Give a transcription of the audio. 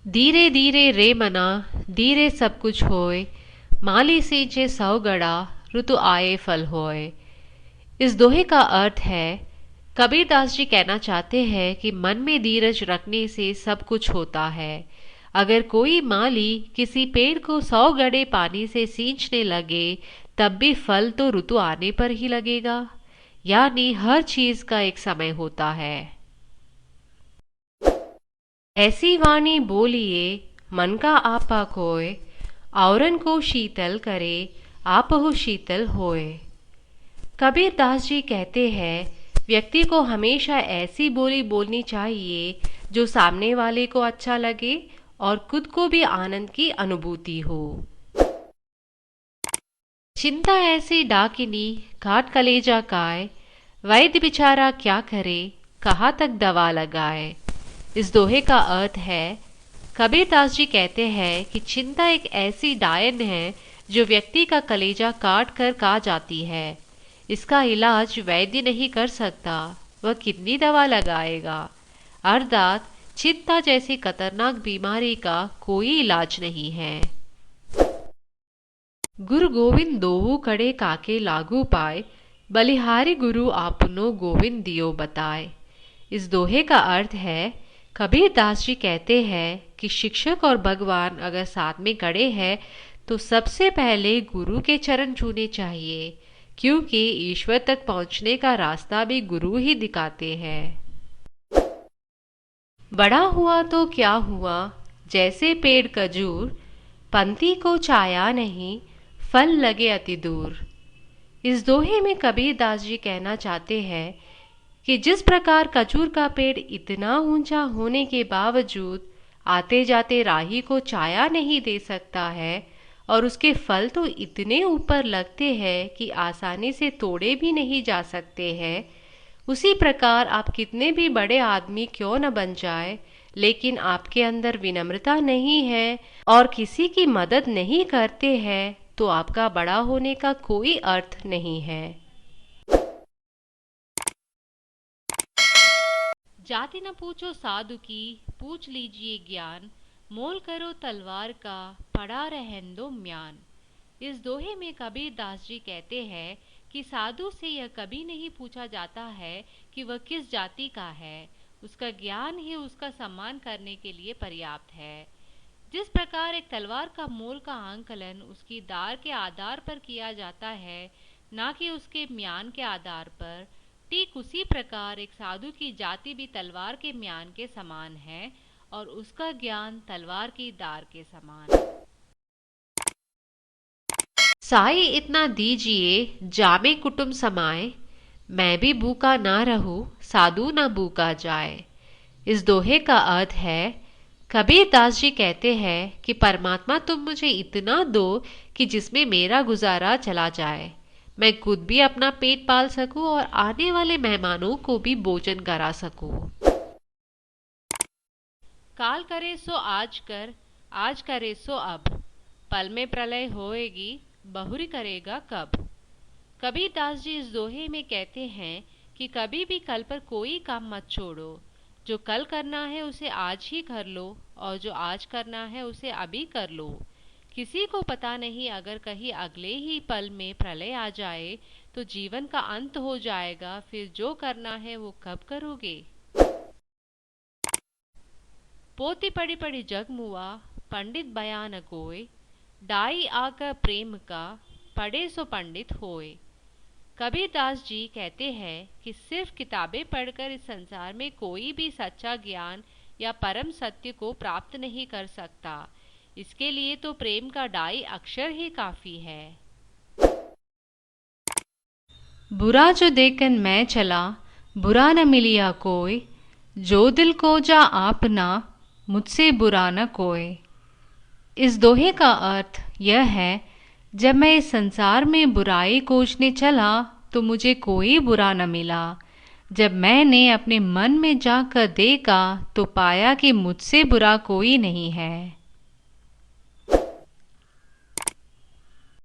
धीरे धीरे रे मना, धीरे सब कुछ होए, माली सींचे सौ गड़ा, ऋतु आए फल होए। इस दोहे का अर्थ है, कबीरदास जी कहना चाहते हैं कि मन में धीरज रखने से सब कुछ होता है। अगर कोई माली किसी पेड़ को 100 गड़े पानी से सींचने लगे, तब भी फल तो ऋतु आने पर ही लगेगा। यानी हर चीज का एक समय होता है। ऐसी वाणी बोलिए, मन का आपा कोय, औरन को शीतल करे, आपहु शीतल होए। कबीर दास जी कहते हैं, व्यक्ति को हमेशा ऐसी बोली बोलनी चाहिए जो सामने वाले को अच्छा लगे और खुद को भी आनंद की अनुभूति हो। चिंता ऐसी डाकिनी, काट कलेजा काय, वैद्य बेचारा क्या करे, कहाँ तक दवा लगाए। इस दोहे का अर्थ है, कबीरदास जी कहते हैं कि चिंता एक ऐसी डायन है जो व्यक्ति का कलेजा काट कर खा जाती है। इसका इलाज वैद्य नहीं कर सकता, वह कितनी दवा लगाएगा। अर्थात चिंता जैसी खतरनाक बीमारी का कोई इलाज नहीं है। गुरु गोविंद दोहु कड़े काके लागू पाए, बलिहारी गुरु आपनो गोविंद दियो बताए। इस दोहे का अर्थ है, कबीर दास जी कहते हैं कि शिक्षक और भगवान अगर साथ में खड़े हैं तो सबसे पहले गुरु के चरण छूने चाहिए, क्योंकि ईश्वर तक पहुंचने का रास्ता भी गुरु ही दिखाते हैं। बड़ा हुआ तो क्या हुआ, जैसे पेड़ खजूर, पंथी को छाया नहीं, फल लगे अति दूर। इस दोहे में कबीर दास जी कहना चाहते हैं कि जिस प्रकार खजूर का पेड़ इतना ऊंचा होने के बावजूद आते जाते राही को छाया नहीं दे सकता है और उसके फल तो इतने ऊपर लगते हैं कि आसानी से तोड़े भी नहीं जा सकते हैं, उसी प्रकार आप कितने भी बड़े आदमी क्यों न बन जाए, लेकिन आपके अंदर विनम्रता नहीं है और किसी की मदद नहीं करते हैं, तो आपका बड़ा होने का कोई अर्थ नहीं है। जाति न पूछो साधु की, पूछ लीजिए ज्ञान, मोल करो तलवार का, पड़ा रहन दो म्यान। इस दोहे में कबीर दास जी कहते हैं कि साधु से यह कभी नहीं पूछा जाता है कि वह किस जाति का है, उसका ज्ञान ही उसका सम्मान करने के लिए पर्याप्त है। जिस प्रकार एक तलवार का मोल का आंकलन उसकी धार के आधार पर किया जाता है, ना कि उसके म्यान के आधार पर, ठीक उसी प्रकार एक साधु की जाति भी तलवार के म्यान के समान है और उसका ज्ञान तलवार की धार के समान। साई इतना दीजिए, जामे कुटुम समाए, मैं भी भूखा ना रहूं, साधु ना भूखा जाए। इस दोहे का अर्थ है, कबीर दास जी कहते हैं कि परमात्मा तुम मुझे इतना दो कि जिसमें मेरा गुजारा चला जाए, मैं खुद भी अपना पेट पाल सकूं और आने वाले मेहमानों को भी भोजन करा सकूं। काल करे सो आज कर, आज करे सो अब, पल में प्रलय होएगी, बहुरी करेगा कब। कबीर दास जी इस दोहे में कहते हैं कि कभी भी कल पर कोई काम मत छोड़ो। जो कल करना है उसे आज ही कर लो और जो आज करना है उसे अभी कर लो। किसी को पता नहीं, अगर कहीं अगले ही पल में प्रलय आ जाए तो जीवन का अंत हो जाएगा, फिर जो करना है वो कब करोगे। पोती पड़ी पड़ी जग मुआ, पंडित बयान कोय, डाई आकर प्रेम का, पढ़े सो पंडित होए। कबीर दास जी कहते हैं कि सिर्फ किताबें पढ़कर इस संसार में कोई भी सच्चा ज्ञान या परम सत्य को प्राप्त नहीं कर सकता। इसके लिए तो प्रेम का डाई अक्षर ही काफी है। बुरा जो देखन मैं चला, बुरा न मिलिया कोई, जो दिल को जा आपना, मुझसे बुरा न कोई। इस दोहे का अर्थ यह है, जब मैं इस संसार में बुराई खोजने चला तो मुझे कोई बुरा न मिला। जब मैंने अपने मन में जाकर देखा तो पाया कि मुझसे बुरा कोई नहीं है।